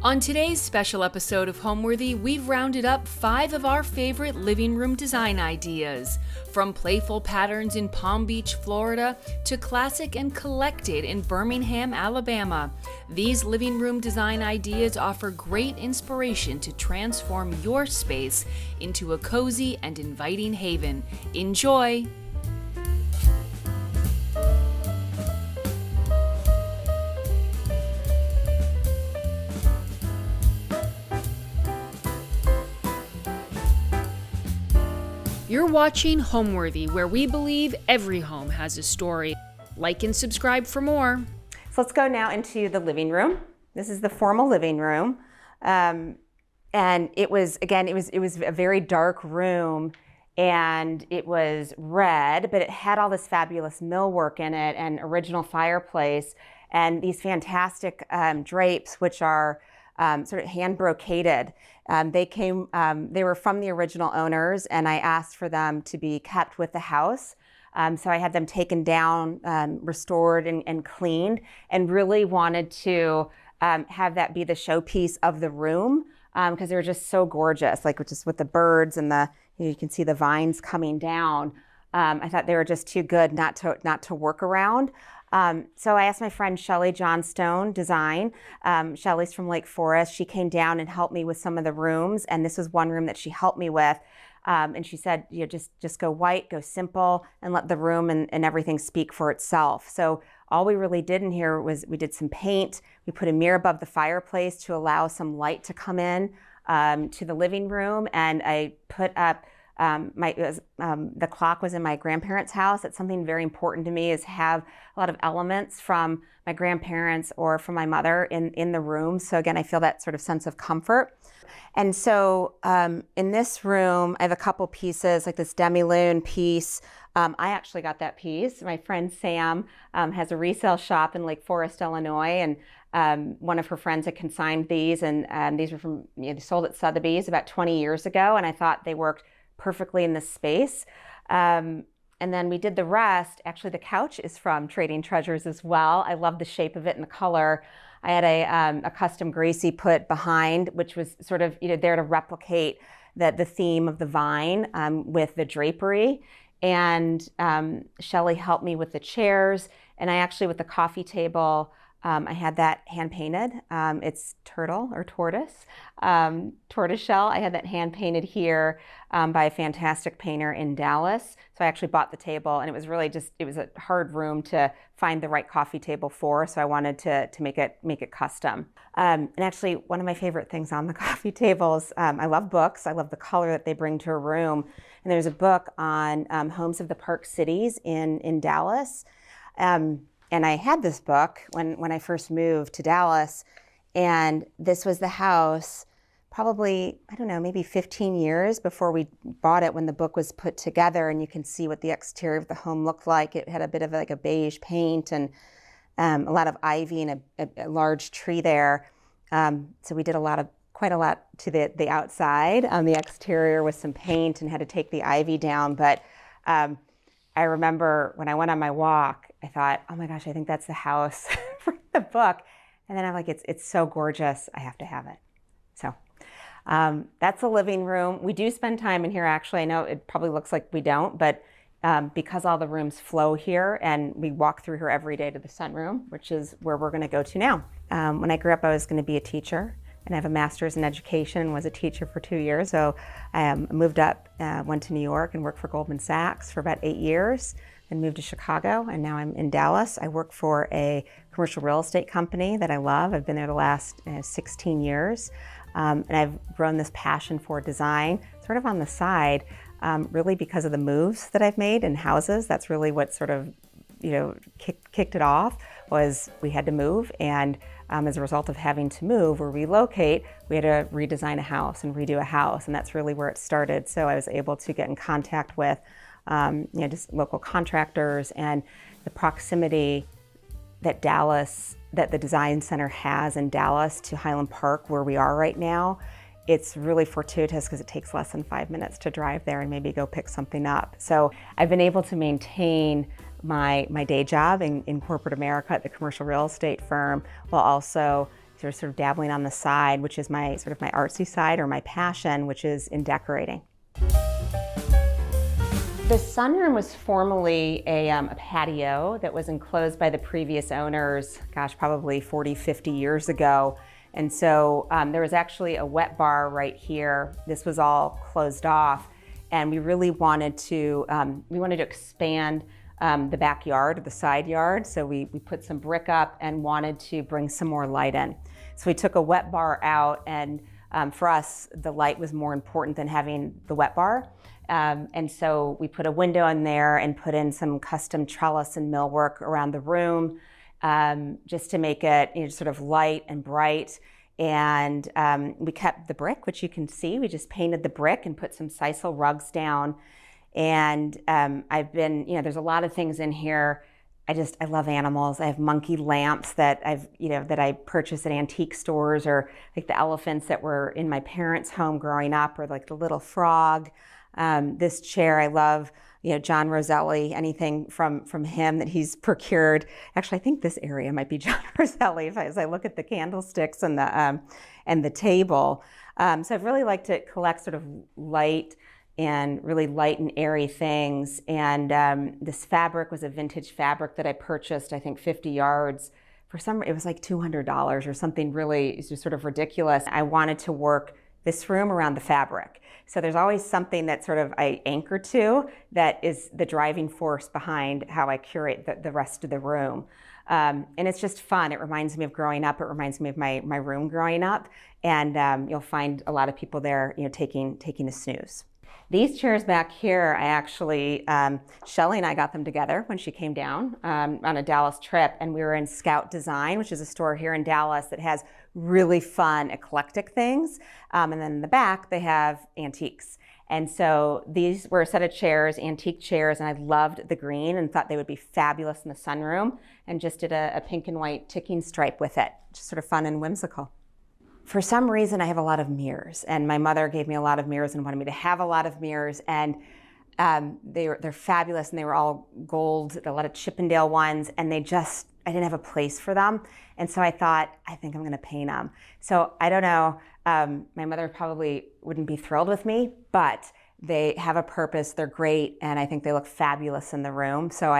On today's special episode of Homeworthy, we've rounded up 5 of our favorite living room design ideas. From playful patterns in Palm Beach, Florida, to classic and collected in Birmingham, Alabama. These living room design ideas offer great inspiration to transform your space into a cozy and inviting haven. Enjoy! You're watching Homeworthy, where we believe every home has a story. Like and subscribe for more. So let's go now into the living room. This is the formal living room. And it was a very dark room, and it was red, but it had all this fabulous millwork in it and original fireplace and these fantastic drapes, which are sort of hand brocaded. They were from the original owners, and I asked for them to be kept with the house. So I had them taken down, restored and cleaned, and really wanted to have that be the showpiece of the room because they were just so gorgeous, like just with the birds and you can see the vines coming down. I thought they were just too good not to work around. So I asked my friend Shelly Johnstone Design. Shelly's from Lake Forest. She came down and helped me with some of the rooms, and this was one room that she helped me with. And she said, just go white, go simple, and let the room and everything speak for itself. So all we really did in here was we did some paint. We put a mirror above the fireplace to allow some light to come in to the living room, and I put up the clock was in my grandparents' house. It's something very important to me, is have a lot of elements from my grandparents or from my mother in the room. So again, I feel that sort of sense of comfort. And so in this room, I have a couple pieces, like this demi-lune piece. I actually got that piece. My friend Sam has a resale shop in Lake Forest, Illinois, and one of her friends had consigned these, and these were from, they sold at Sotheby's about 20 years ago, and I thought they worked perfectly in this space. And then we did the rest. Actually, the couch is from Trading Treasures as well. I love the shape of it and the color. I had a custom Gracie put behind, which was sort of there to replicate the theme of the vine with the drapery. And Shelly helped me with the chairs. And I actually, with the coffee table, I had that hand painted. It's turtle or tortoise shell. I had that hand painted here by a fantastic painter in Dallas. So I actually bought the table, and it was really it was a hard room to find the right coffee table for. So I wanted to make it custom. And actually, one of my favorite things on the coffee tables, I love books. I love the color that they bring to a room. And there's a book on homes of the Park Cities in Dallas. And I had this book when I first moved to Dallas, and this was the house probably, I don't know, maybe 15 years before we bought it, when the book was put together, and you can see what the exterior of the home looked like. It had a bit of like a beige paint and a lot of ivy and a large tree there. So we did quite a lot to the outside on the exterior with some paint, and had to take the ivy down. But I remember when I went on my walk, I thought, oh my gosh, I think that's the house for the book. And then I'm like, it's so gorgeous, I have to have it. So that's the living room. We do spend time in here, actually. I know it probably looks like we don't, but because all the rooms flow here, and we walk through here every day to the sunroom, which is where we're gonna go to now. When I grew up, I was gonna be a teacher, and I have a master's in education, and was a teacher for 2 years. So I moved up, went to New York and worked for Goldman Sachs for about 8 years, then moved to Chicago, and now I'm in Dallas. I work for a commercial real estate company that I love. I've been there the last 16 years, and I've grown this passion for design sort of on the side, really because of the moves that I've made in houses. That's really what sort of kicked it off, was we had to move, and as a result of having to move or relocate, we had to redesign a house and redo a house, and that's really where it started. So I was able to get in contact with just local contractors, and the proximity that the design center has in Dallas to Highland Park, where we are right now. It's really fortuitous because it takes less than 5 minutes to drive there and maybe go pick something up. So I've been able to maintain my day job in corporate America at the commercial real estate firm, while also sort of dabbling on the side, which is my sort of my artsy side or my passion, which is in decorating. The sunroom was formerly a patio that was enclosed by the previous owners, gosh, probably 40, 50 years ago. And so there was actually a wet bar right here. This was all closed off. And we really wanted to, expand the backyard, the side yard. So we put some brick up and wanted to bring some more light in. So we took a wet bar out, and for us, the light was more important than having the wet bar. And so we put a window in there and put in some custom trellis and millwork around the room, just to make it sort of light and bright. And we kept the brick, which you can see. We just painted the brick and put some sisal rugs down. And I've been, there's a lot of things in here. I love animals. I have monkey lamps that that I purchased at antique stores, or like the elephants that were in my parents' home growing up, or like the little frog. This chair I love, John Roselli, anything from him that he's procured. Actually, I think this area might be John Roselli as I look at the candlesticks and the table. So I've really liked to collect sort of light and really light and airy things. And this fabric was a vintage fabric that I purchased, I think 50 yards. It was like $200 or something really just sort of ridiculous. I wanted to work this room around the fabric. So there's always something that sort of I anchor to that is the driving force behind how I curate the rest of the room. And it's just fun. It reminds me of growing up. It reminds me of my room growing up. And you'll find a lot of people there, taking a snooze. These chairs back here, I actually, Shelly and I got them together when she came down on a Dallas trip, and we were in Scout Design, which is a store here in Dallas that has really fun, eclectic things. And then in the back, they have antiques. And so these were a set of chairs, antique chairs, and I loved the green and thought they would be fabulous in the sunroom, and just did a pink and white ticking stripe with it. Just sort of fun and whimsical. For some reason, I have a lot of mirrors, and my mother gave me a lot of mirrors and wanted me to have a lot of mirrors, and they're fabulous, and they were all gold, a lot of Chippendale ones, and I didn't have a place for them, and so I thought, I think I'm going to paint them. So I don't know, my mother probably wouldn't be thrilled with me, but they have a purpose, they're great, and I think they look fabulous in the room. So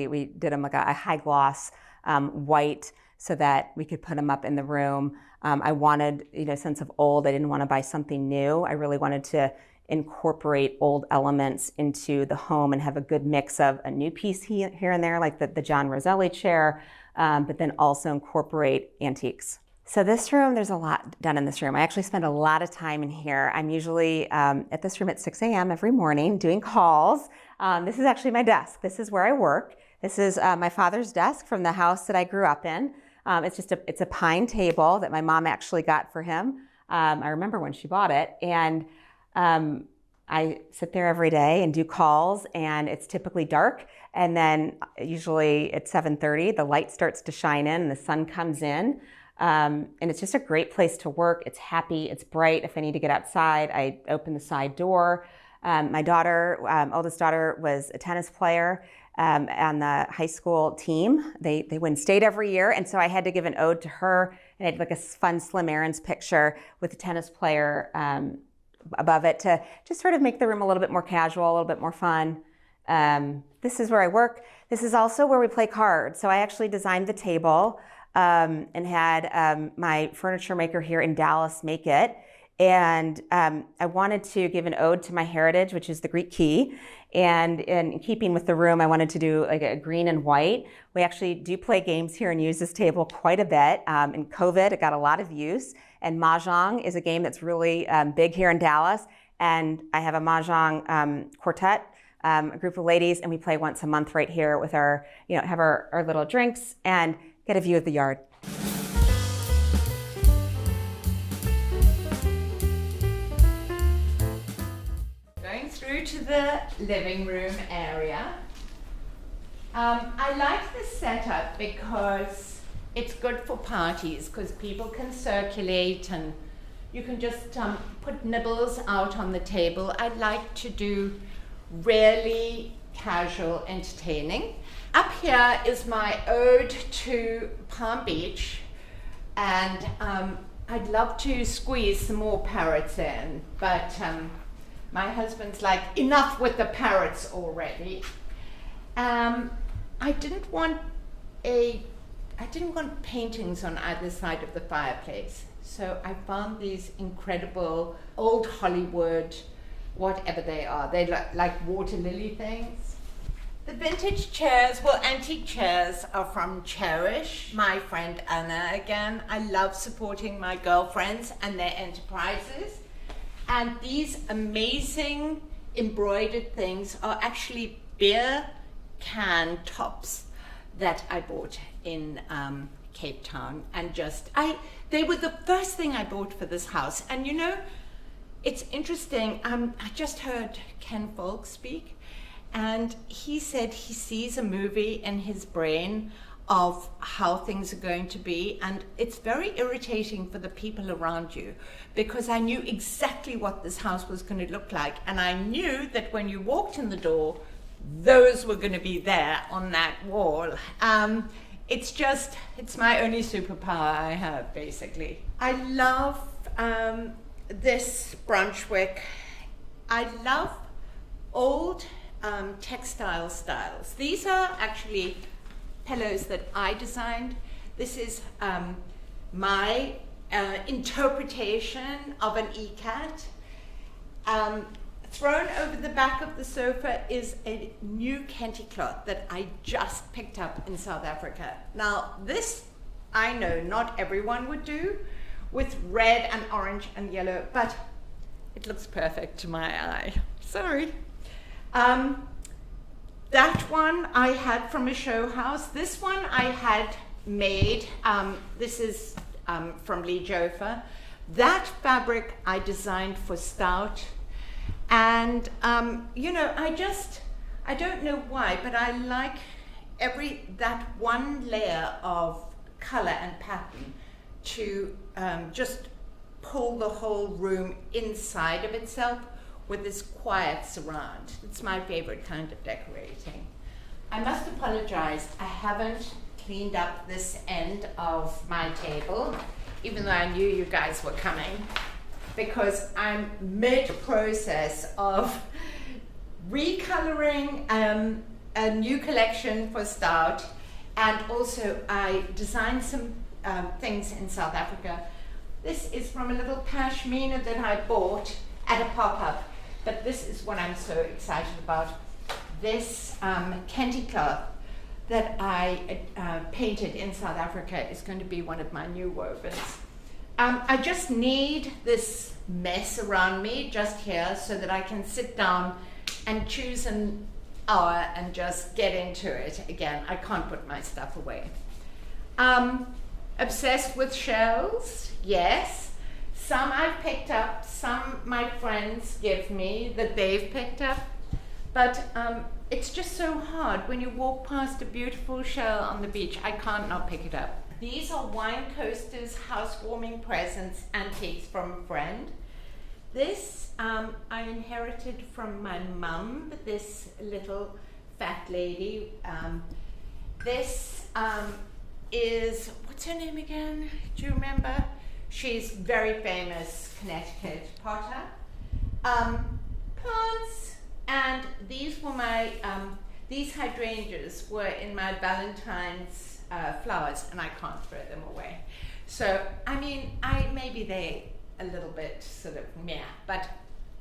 we did them like a high gloss white, so that we could put them up in the room. I wanted, a sense of old. I didn't want to buy something new. I really wanted to incorporate old elements into the home and have a good mix of a new piece here and there, like the John Roselli chair, but then also incorporate antiques. So this room, there's a lot done in this room. I actually spend a lot of time in here. I'm usually at this room at 6 a.m. every morning doing calls. This is actually my desk. This is where I work. This is my father's desk from the house that I grew up in. It's a pine table that my mom actually got for him. I remember when she bought it, and I sit there every day and do calls, and it's typically dark, and then usually at 7:30 the light starts to shine in and the sun comes in, and it's just a great place to work. It's happy, it's bright. If I need to get outside, I open the side door. My daughter, oldest daughter, was a tennis player on the high school team. They win state every year, and so I had to give an ode to her, and I had like a fun Slim Aarons picture with the tennis player above it to just sort of make the room a little bit more casual, a little bit more fun. This is where I work. This is also where we play cards. So I actually designed the table and had my furniture maker here in Dallas make it. And I wanted to give an ode to my heritage, which is the Greek key. And in keeping with the room, I wanted to do like a green and white. We actually do play games here and use this table quite a bit. In COVID, it got a lot of use. And Mahjong is a game that's really big here in Dallas. And I have a Mahjong quartet, a group of ladies, and we play once a month right here with have our little drinks and get a view of the yard. Through to the living room area. I like this setup because it's good for parties, because people can circulate and you can just put nibbles out on the table. I like to do really casual entertaining. Up here is my ode to Palm Beach. And I'd love to squeeze some more parrots in, but my husband's like, enough with the parrots already. I didn't want paintings on either side of the fireplace. So I found these incredible old Hollywood, whatever they are. They look like water lily things. The vintage chairs, well, antique chairs are from Cherish, my friend Anna again. I love supporting my girlfriends and their enterprises. And these amazing embroidered things are actually beer can tops that I bought in Cape Town. And they were the first thing I bought for this house. And you know, it's interesting, I just heard Ken Folk speak. And he said he sees a movie in his brain of how things are going to be. And it's very irritating for the people around you, because I knew exactly what this house was going to look like. And I knew that when you walked in the door, those were going to be there on that wall. It's my only superpower I have, basically. I love this Brunswick. I love old textile styles. These are actually pillows that I designed. This is my interpretation of an ECAT. Thrown over the back of the sofa is a new Kente cloth that I just picked up in South Africa. Now this, I know not everyone would do, with red and orange and yellow, but it looks perfect to my eye. Sorry. That one I had from a show house. This one I had made. This is from Lee Jofa. That fabric I designed for Stout. And, you know, I don't know why, but I like that one layer of color and pattern to just pull the whole room inside of itself with this quiet surround. It's my favorite kind of decorating. I must apologize, I haven't cleaned up this end of my table, even though I knew you guys were coming, because I'm mid-process of recoloring a new collection for Stout, and also I designed some things in South Africa. This is from a little pashmina that I bought at a pop-up, but this is what I'm so excited about. This Kente cloth that I painted in South Africa is going to be one of my new wovens. I just need this mess around me just here so that I can sit down and choose an hour and just get into it again. I can't put my stuff away. Obsessed with shells, yes. Some I've picked up, some my friends give me that they've picked up. But it's just so hard when you walk past a beautiful shell on the beach. I can't not pick it up. These are wine coasters, housewarming presents, antiques from a friend. This I inherited from my mum, this little fat lady. This is, what's her name again? Do you remember? She's very famous Connecticut potter. Plants, and these were my, these hydrangeas were in my Valentine's flowers, and I can't throw them away. So, I mean, maybe they a little bit sort of meh, but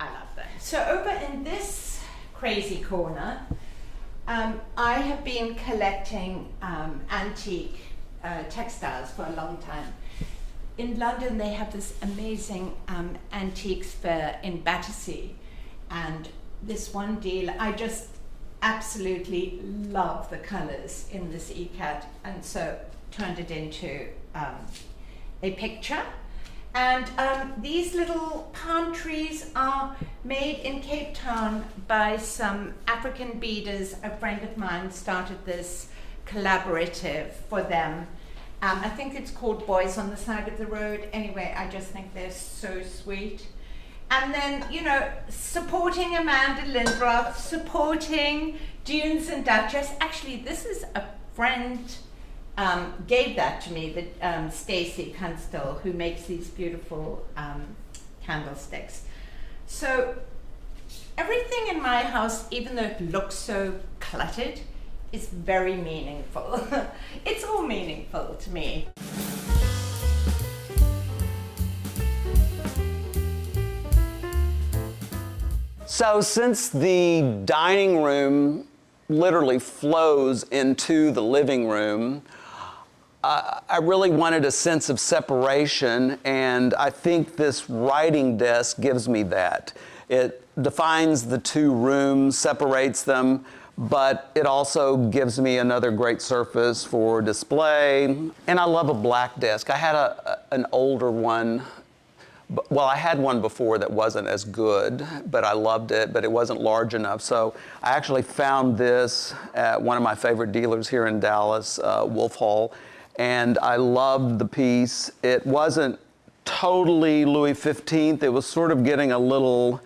I love them. So over in this crazy corner, I have been collecting antique textiles for a long time. In London, they have this amazing antiques fair in Battersea, and this one deal, I just absolutely love the colors in this ECAT, and so turned it into a picture. And these little palm trees are made in Cape Town by some African beaders. A friend of mine started this collaborative for them. I think it's called Boys on the Side of the Road. Anyway, I just think they're so sweet. And then, you know, supporting Amanda Lindroth, supporting Dunes and Duchess. Actually, this is a friend gave that to me, Stacy Kunstl, who makes these beautiful candlesticks. So everything in my house, even though it looks so cluttered, is very meaningful. It's all meaningful to me. So since the dining room literally flows into the living room, I really wanted a sense of separation, and I think this writing desk gives me that. It defines the two rooms, separates them, but it also gives me another great surface for display. And I love a black desk. I had an older one. Well, I had one before that wasn't as good, but I loved it, but it wasn't large enough. So I actually found this at one of my favorite dealers here in Dallas, Wolf Hall, and I loved the piece. It wasn't totally Louis XV. It was sort of getting a little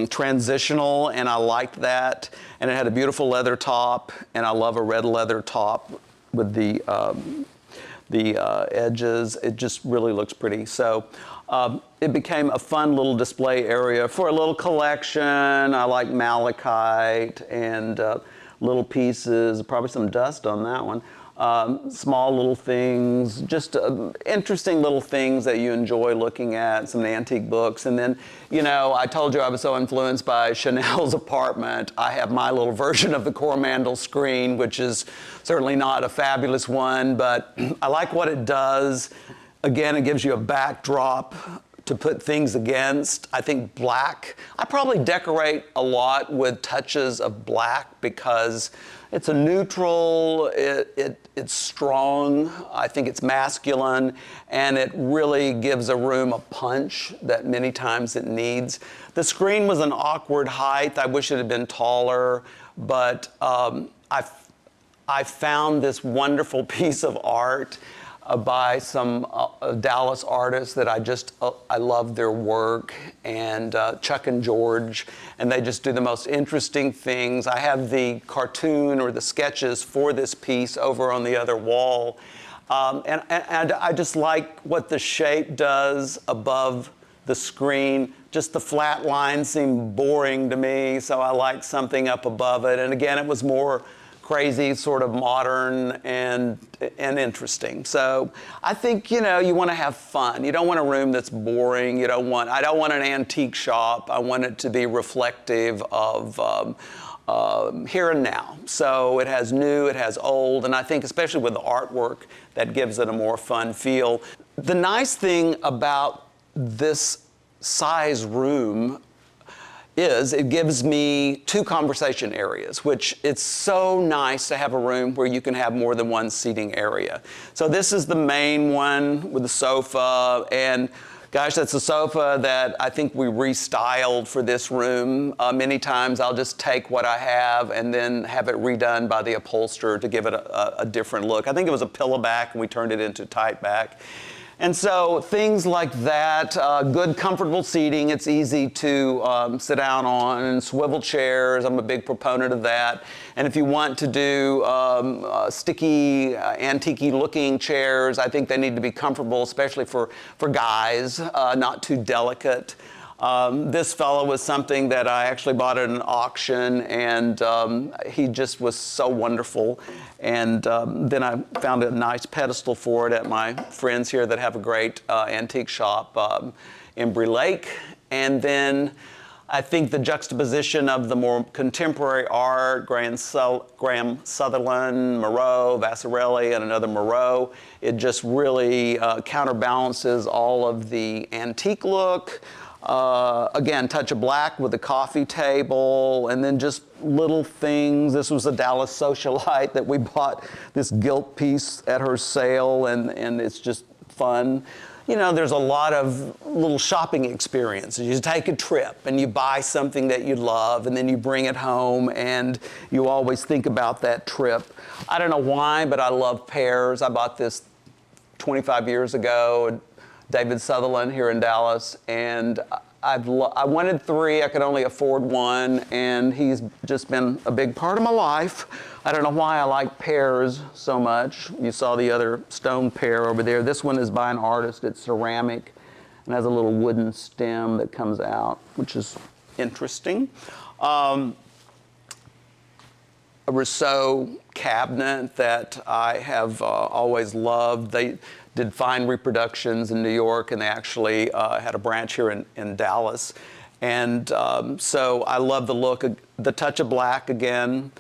transitional, and I liked that. And it had a beautiful leather top, and I love a red leather top with the edges. It just really looks pretty. So it became a fun little display area for a little collection. I like malachite and little pieces, probably some dust on that one. Small little things, just interesting little things that you enjoy looking at, some antique books. And then, you know, I told you I was so influenced by Chanel's apartment. I have my little version of the Coromandel screen, which is certainly not a fabulous one, but I like what it does. Again, it gives you a backdrop to put things against. I think black, I probably decorate a lot with touches of black because it's a neutral, it's strong, I think it's masculine, and it really gives a room a punch that many times it needs. The screen was an awkward height. I wish it had been taller, but I found this wonderful piece of art by some Dallas artists that I love their work, and Chuck and George, and they just do the most interesting things. I have the cartoon or the sketches for this piece over on the other wall, and I just like what the shape does above the screen. Just the flat lines seem boring to me, so I like something up above it. And again, it was more crazy, sort of modern and interesting. So I think, you know, you want to have fun. You don't want a room that's boring. I don't want an antique shop. I want it to be reflective of here and now. So it has new, it has old, and I think especially with the artwork, that gives it a more fun feel. The nice thing about this size room is it gives me two conversation areas, which it's so nice to have a room where you can have more than one seating area. So this is the main one with the sofa, and gosh, that's a sofa that I think we restyled for this room. Many times I'll just take what I have and then have it redone by the upholsterer to give it a different look. I think it was a pillow back and we turned it into tight back. And so things like that, good comfortable seating, it's easy to sit down on, and swivel chairs, I'm a big proponent of that. And if you want to do sticky, antique-y looking chairs, I think they need to be comfortable, especially for guys, not too delicate. This fellow was something that I actually bought at an auction, and he just was so wonderful. And then I found a nice pedestal for it at my friends here that have a great antique shop in Embry Lake. And then I think the juxtaposition of the more contemporary art, Graham Sutherland, Moreau, Vasarely, and another Moreau, it just really counterbalances all of the antique look. Again, touch of black with the coffee table, and then just little things. This was a Dallas socialite that we bought this gilt piece at her sale, and it's just fun. You know, there's a lot of little shopping experiences. You take a trip and you buy something that you love, and then you bring it home, and you always think about that trip. I don't know why, but I love pears. I bought this 25 years ago, David Sutherland here in Dallas, and I wanted 3, I could only afford 1, and he's just been a big part of my life. I don't know why I like pears so much. You saw the other stone pear over there. This one is by an artist. It's ceramic and has a little wooden stem that comes out, which is interesting. A Rousseau cabinet that I have always loved. They did fine reproductions in New York, and they actually had a branch here in Dallas. And so I love the look, the touch of black again,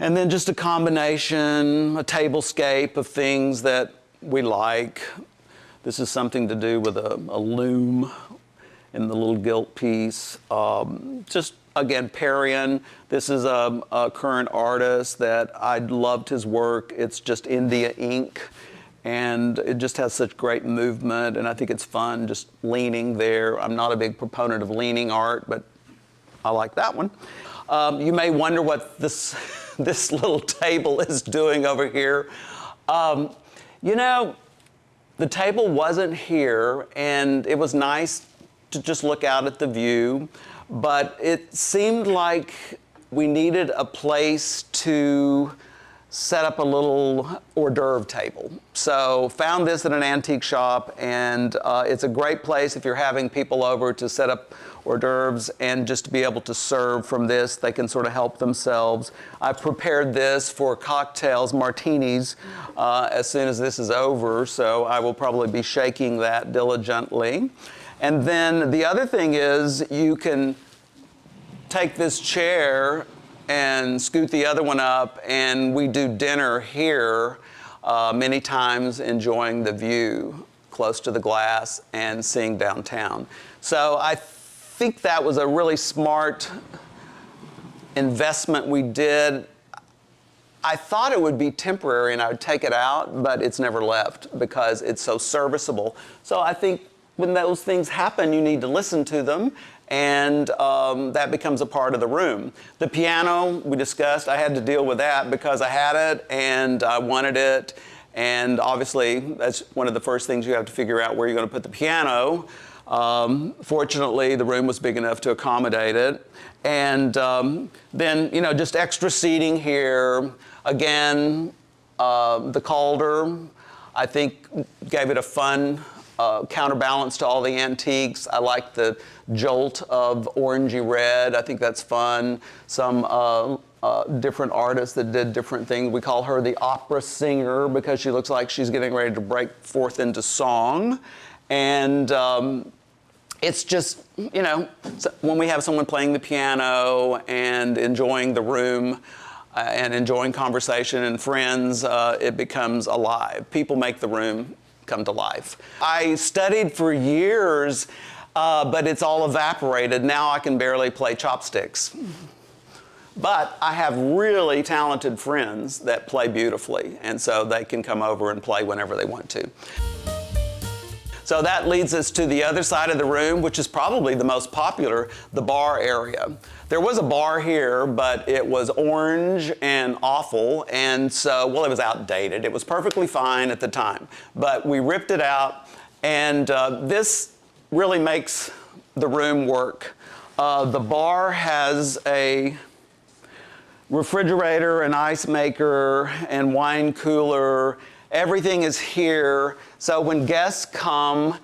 and then just a combination, a tablescape of things that we like. This is something to do with a loom in the little gilt piece. Just again, Perrion. This is a current artist that I loved his work. It's just India ink, and it just has such great movement, and I think it's fun just leaning there. I'm not a big proponent of leaning art, but I like that one. You may wonder what this this little table is doing over here. You know, the table wasn't here, and it was nice to just look out at the view, but it seemed like we needed a place to set up a little hors d'oeuvre table. So found this at an antique shop, and it's a great place if you're having people over to set up hors d'oeuvres and just to be able to serve from this. They can sort of help themselves. I've prepared this for cocktails, martinis, as soon as this is over, so I will probably be shaking that diligently. And then the other thing is you can take this chair and scoot the other one up, and we do dinner here many times, enjoying the view close to the glass and seeing downtown. So I think that was a really smart investment we did. I thought it would be temporary and I would take it out, but it's never left because it's so serviceable. So I think when those things happen, you need to listen to them, and that becomes a part of the room. The piano, we discussed, I had to deal with that because I had it and I wanted it, and obviously that's one of the first things you have to figure out where you're going to put the piano. Fortunately, the room was big enough to accommodate it. And then, you know, just extra seating here. Again, the Calder, I think, gave it a fun counterbalance to all the antiques. I like the jolt of orangey red. I think that's fun. Some different artists that did different things. We call her the opera singer because she looks like she's getting ready to break forth into song. And it's just, you know, when we have someone playing the piano and enjoying the room and enjoying conversation and friends, it becomes alive. People make the room come to life. I studied for years, but it's all evaporated. Now I can barely play chopsticks. But I have really talented friends that play beautifully, and so they can come over and play whenever they want to. So that leads us to the other side of the room, which is probably the most popular, the bar area. There was a bar here, but it was orange and awful, and so, well, it was outdated. It was perfectly fine at the time, but we ripped it out, and this really makes the room work. The bar has a refrigerator, an ice maker, and wine cooler. Everything is here. So when guests come,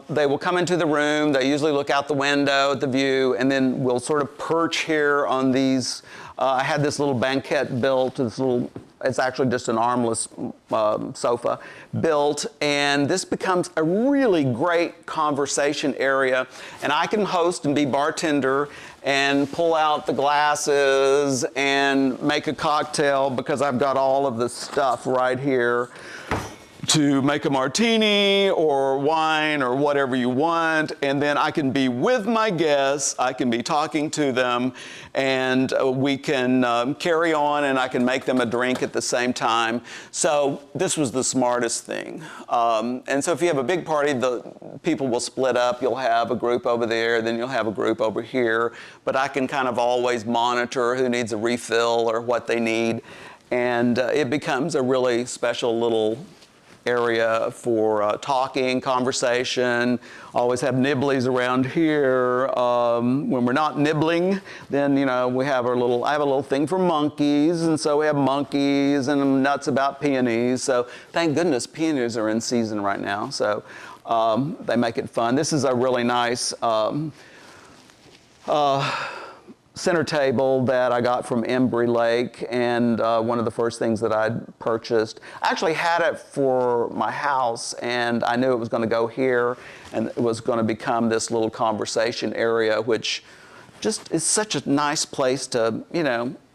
they will come into the room. They usually look out the window at the view, and then we'll sort of perch here on these. I had this little banquette built, it's actually just an armless sofa built, and this becomes a really great conversation area. And I can host and be bartender and pull out the glasses and make a cocktail because I've got all of the stuff right here to make a martini or wine or whatever you want, and then I can be with my guests, I can be talking to them, and we can carry on, and I can make them a drink at the same time. So this was the smartest thing. And so if you have a big party, the people will split up. You'll have a group over there, then you'll have a group over here, but I can kind of always monitor who needs a refill or what they need, and it becomes a really special little area for talking, conversation. Always have nibblies around here. When we're not nibbling, then we have I have a little thing for monkeys, and so we have monkeys, and I'm nuts about peonies. So thank goodness peonies are in season right now. So they make it fun. This is a really nice center table that I got from Embry Lake, and one of the first things that I purchased. I actually had it for my house, and I knew it was going to go here, and it was going to become this little conversation area, which just is such a nice place to,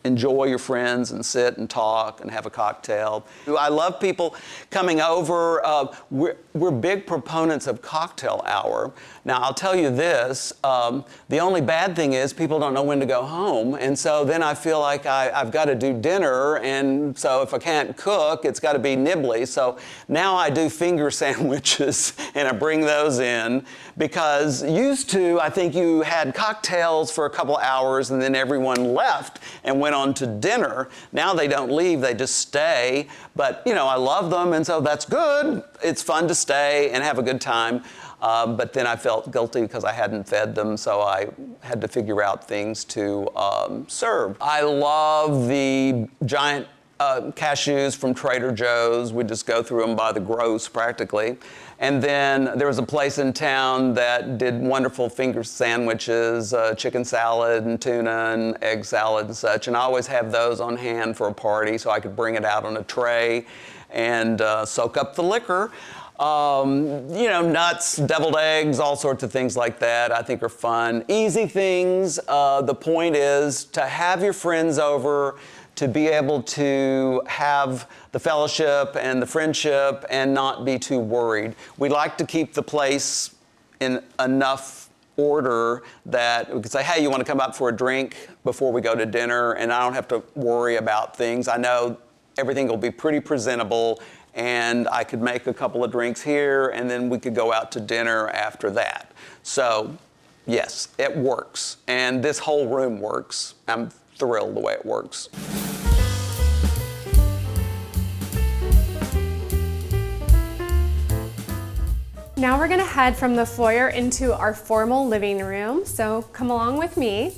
enjoy your friends and sit and talk and have a cocktail. I love people coming over. We're big proponents of cocktail hour. Now, I'll tell you this, the only bad thing is people don't know when to go home, and so then I feel like I've got to do dinner, and so if I can't cook, it's got to be nibbly. So now I do finger sandwiches, and I bring those in, because used to, I think you had cocktails for a couple hours, and then everyone left and went on to dinner. Now they don't leave, they just stay. But, I love them, and so that's good. It's fun to stay and have a good time. But then I felt guilty because I hadn't fed them, so I had to figure out things to serve. I love the giant cashews from Trader Joe's. We just go through them by the gross practically. And then there was a place in town that did wonderful finger sandwiches, chicken salad and tuna and egg salad and such. And I always have those on hand for a party so I could bring it out on a tray and soak up the liquor. Nuts, deviled eggs, all sorts of things like that I think are fun. Easy things. The point is to have your friends over, to be able to have the fellowship and the friendship and not be too worried. We like to keep the place in enough order that we can say, hey, you want to come up for a drink before we go to dinner? And I don't have to worry about things. I know everything will be pretty presentable, and I could make a couple of drinks here, and then we could go out to dinner after that. So, yes, it works. And this whole room works. I'm thrilled the way it works. Now we're gonna head from the foyer into our formal living room, so come along with me.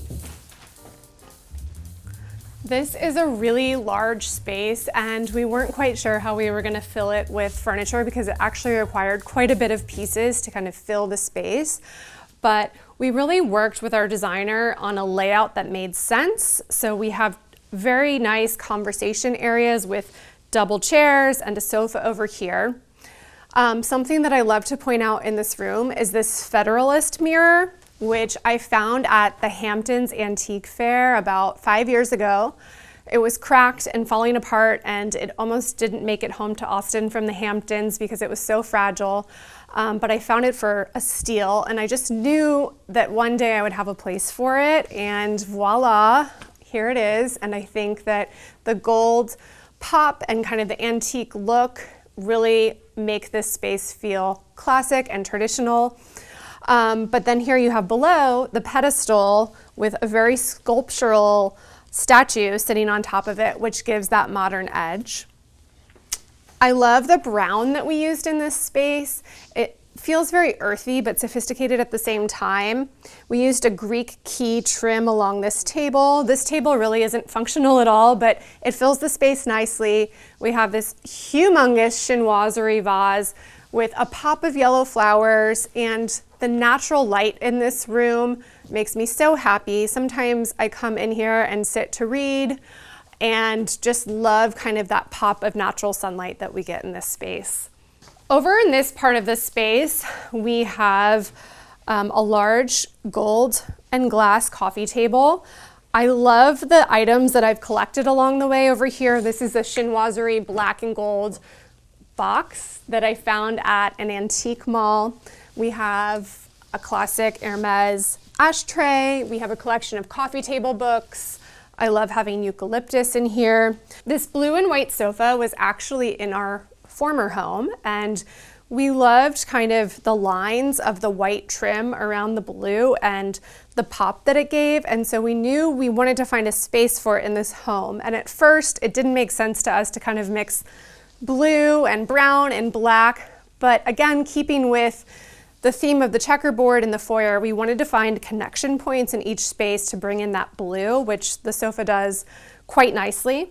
This is a really large space, and we weren't quite sure how we were gonna fill it with furniture because it actually required quite a bit of pieces to kind of fill the space. But we really worked with our designer on a layout that made sense. So we have very nice conversation areas with double chairs and a sofa over here. Something that I love to point out in this room is this Federalist mirror, which I found at the Hamptons Antique Fair about 5 years ago. It was cracked and falling apart, and it almost didn't make it home to Austin from the Hamptons because it was so fragile. But I found it for a steal, and I just knew that one day I would have a place for it, and voila, here it is. And I think that the gold pop and kind of the antique look really make this space feel classic and traditional. But then here you have below the pedestal with a very sculptural statue sitting on top of it, which gives that modern edge. I love the brown that we used in this space. It feels very earthy but sophisticated at the same time. We used a Greek key trim along this table. This table really isn't functional at all, but it fills the space nicely. We have this humongous chinoiserie vase with a pop of yellow flowers, and the natural light in this room makes me so happy. Sometimes I come in here and sit to read and just love kind of that pop of natural sunlight that we get in this space. Over in this part of the space, we have a large gold and glass coffee table. I love the items that I've collected along the way over here. This is a chinoiserie black and gold box that I found at an antique mall. We have a classic Hermes ashtray. We have a collection of coffee table books. I love having eucalyptus in here. This blue and white sofa was actually in our former home, and we loved kind of the lines of the white trim around the blue and the pop that it gave, and so we knew we wanted to find a space for it in this home. And at first it didn't make sense to us to kind of mix blue and brown and black, but again, keeping with the theme of the checkerboard in the foyer, we wanted to find connection points in each space to bring in that blue, which the sofa does quite nicely.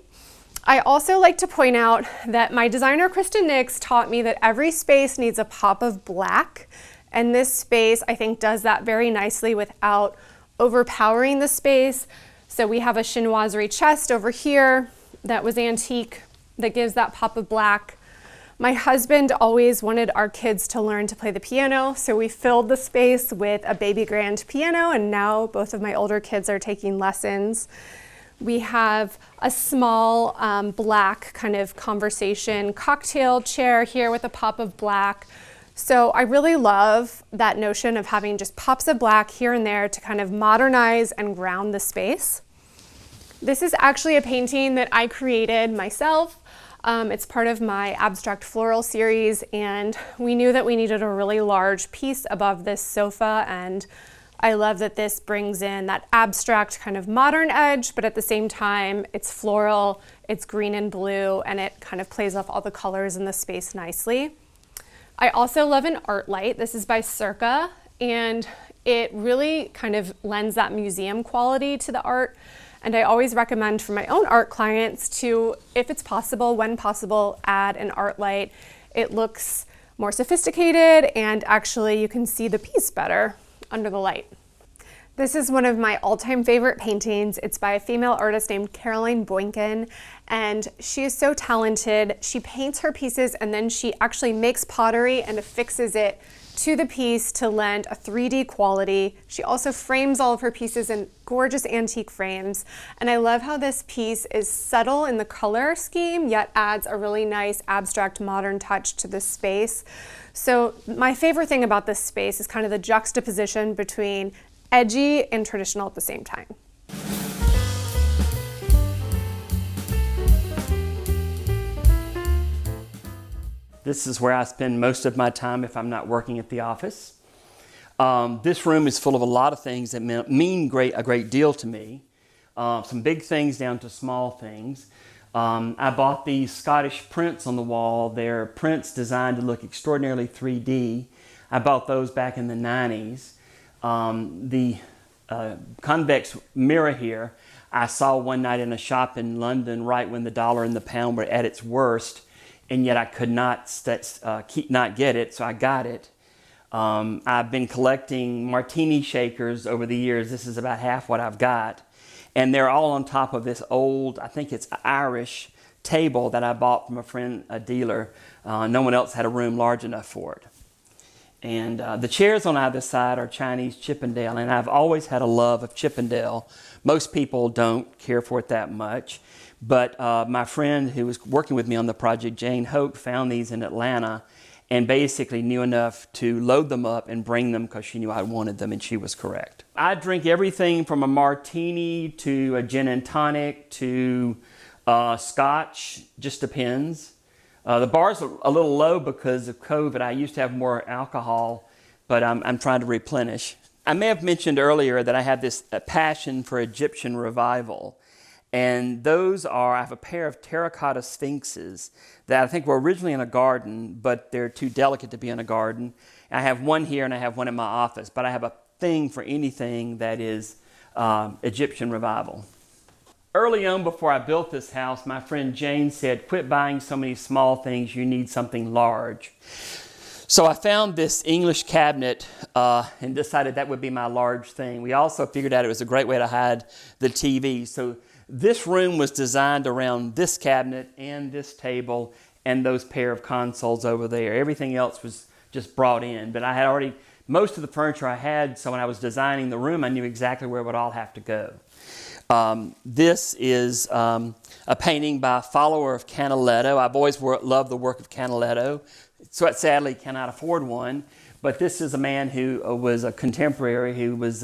I also like to point out that my designer, Kristen Nix, taught me that every space needs a pop of black, and this space, I think, does that very nicely without overpowering the space. So we have a chinoiserie chest over here that was antique that gives that pop of black. My husband always wanted our kids to learn to play the piano, so we filled the space with a baby grand piano, and now both of my older kids are taking lessons. We have a small black kind of conversation cocktail chair here with a pop of black. So I really love that notion of having just pops of black here and there to kind of modernize and ground the space. This is actually a painting that I created myself. It's part of my abstract floral series, and we knew that we needed a really large piece above this sofa, and I love that this brings in that abstract kind of modern edge, but at the same time, it's floral, it's green and blue, and it kind of plays off all the colors in the space nicely. I also love an art light. This is by Circa, and it really kind of lends that museum quality to the art. And I always recommend for my own art clients to, if it's possible, when possible, add an art light. It looks more sophisticated, and actually you can see the piece better under the light. This is one of my all-time favorite paintings. It's by a female artist named Caroline Boynton, and she is so talented. She paints her pieces and then she actually makes pottery and affixes it to the piece to lend a 3D quality. She also frames all of her pieces in gorgeous antique frames. And I love how this piece is subtle in the color scheme, yet adds a really nice abstract modern touch to this space. So my favorite thing about this space is kind of the juxtaposition between edgy and traditional at the same time. This is where I spend most of my time if I'm not working at the office. This room is full of a lot of things that mean a great deal to me. Some big things down to small things. I bought these Scottish prints on the wall. They're prints designed to look extraordinarily 3D. I bought those back in the 90s. The convex mirror here, I saw one night in a shop in London right when the dollar and the pound were at its worst, and yet I could not get it, so I got it. I've been collecting martini shakers over the years. This is about half what I've got. And they're all on top of this old, I think it's Irish table that I bought from a friend, a dealer. No one else had a room large enough for it. And the chairs on either side are Chinese Chippendale, and I've always had a love of Chippendale. Most people don't care for it that much. But my friend who was working with me on the project, Jane Hoke, found these in Atlanta and basically knew enough to load them up and bring them because she knew I wanted them, and she was correct. I drink everything from a martini to a gin and tonic to scotch, just depends. The bar's a little low because of COVID. I used to have more alcohol, but I'm trying to replenish. I may have mentioned earlier that I have this passion for Egyptian revival. And those are, I have a pair of terracotta sphinxes that I think were originally in a garden, but they're too delicate to be in a garden. I have one here and I have one in my office, but I have a thing for anything that is Egyptian revival. Early on, before I built this house, my friend Jane said, quit buying so many small things, you need something large. So I found this English cabinet and decided that would be my large thing. We also figured out it was a great way to hide the TV. So this room was designed around this cabinet and this table and those pair of consoles over there. Everything else was just brought in, but I had already, most of the furniture I had, so when I was designing the room, I knew exactly where it would all have to go. This is a painting by a follower of Canaletto. I've always loved the work of Canaletto, so sadly cannot afford one, but this is a man who was a contemporary who was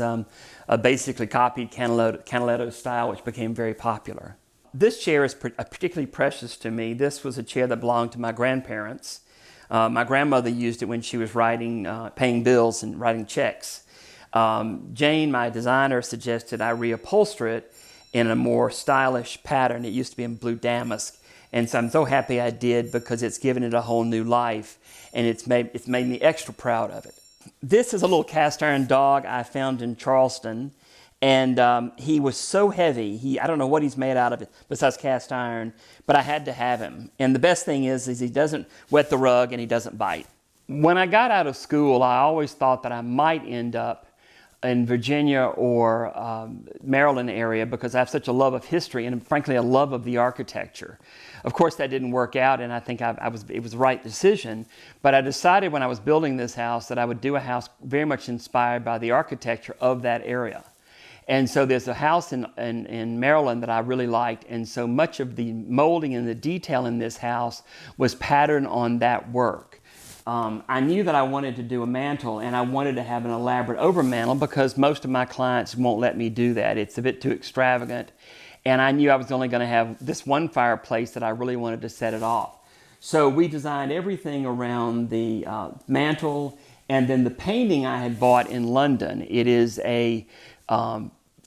basically copied Canaletto's style, which became very popular. This chair is particularly precious to me. This was a chair that belonged to my grandparents. My grandmother used it when she was paying bills and writing checks. Jane, my designer, suggested I reupholster it in a more stylish pattern. It used to be in blue damask, And so I'm so happy I did, because it's given it a whole new life, and it's made me extra proud of it. This is a little cast iron dog I found in Charleston, and he was so heavy. I don't know what he's made out of it besides cast iron, but I had to have him. And the best thing is he doesn't wet the rug and he doesn't bite. When I got out of school, I always thought that I might end up in Virginia or Maryland area, because I have such a love of history and frankly a love of the architecture. Of course that didn't work out, and I think it was the right decision, but I decided when I was building this house that I would do a house very much inspired by the architecture of that area. And so there's a house in Maryland that I really liked, and so much of the molding and the detail in this house was patterned on that work. I knew that I wanted to do a mantle, and I wanted to have an elaborate overmantle, because most of my clients won't let me do that. It's a bit too extravagant, and I knew I was only going to have this one fireplace that I really wanted to set it off. So we designed everything around the mantle, and then the painting I had bought in London. It is a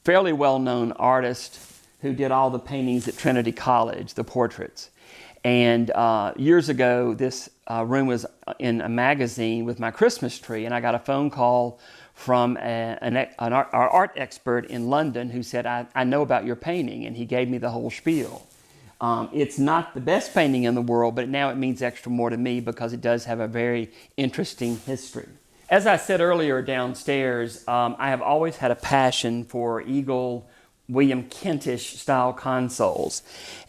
fairly well-known artist who did all the paintings at Trinity College, the portraits. And years ago, this room was in a magazine with my Christmas tree, and I got a phone call from an art expert in London who said, I know about your painting, and he gave me the whole spiel. It's not the best painting in the world, but now it means extra more to me because it does have a very interesting history. As I said earlier downstairs, I have always had a passion for Eagle William Kentish style consoles.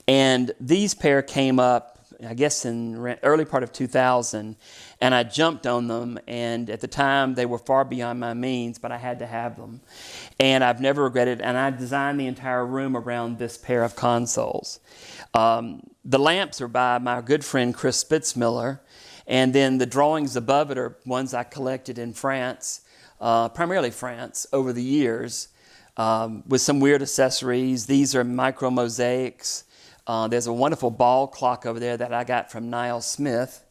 And these pair came up, I guess, in early part of 2000, and I jumped on them, and at the time they were far beyond my means, but I had to have them. And I've never regretted it, and I designed the entire room around this pair of consoles. The lamps are by my good friend Chris Spitzmiller, and then the drawings above it are ones I collected in France, primarily France, over the years, with some weird accessories. These are micro mosaics. There's a wonderful ball clock over there that I got from Niall Smith.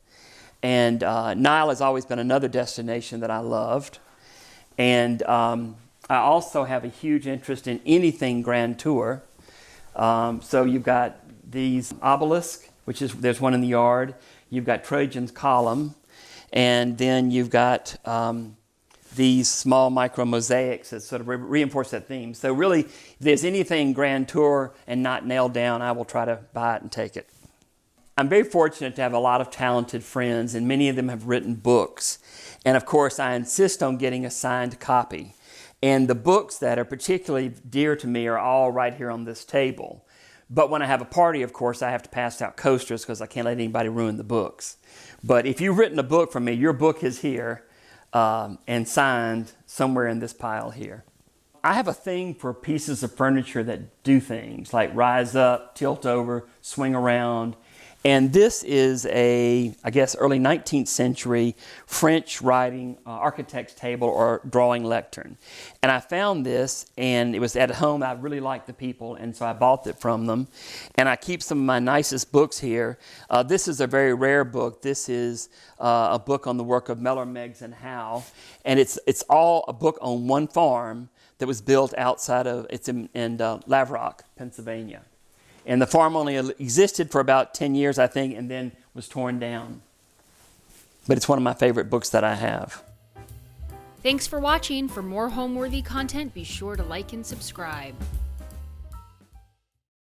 And Niall has always been another destination that I loved. And I also have a huge interest in anything Grand Tour. So you've got these obelisk, there's one in the yard. You've got Trajan's column. And then you've got these small micro mosaics that sort of reinforce that theme. So really, if there's anything Grand Tour and not nailed down, I will try to buy it and take it. I'm very fortunate to have a lot of talented friends, and many of them have written books. And of course, I insist on getting a signed copy. And the books that are particularly dear to me are all right here on this table. But when I have a party, of course, I have to pass out coasters because I can't let anybody ruin the books. But if you've written a book for me, your book is here. And signed somewhere in this pile here. I have a thing for pieces of furniture that do things like rise up, tilt over, swing around. And this is I guess, early 19th century French writing architect's table or drawing lectern. And I found this, and it was at home. I really liked the people, and so I bought it from them. And I keep some of my nicest books here. This is a very rare book. This is a book on the work of Mellor, Meigs, and Howe. And it's all a book on one farm that was built it's in Lavrock, Pennsylvania. And the farm only existed for about 10 years, I think, and then was torn down. But it's one of my favorite books that I have. Thanks for watching. For more Homeworthy content, be sure to like and subscribe.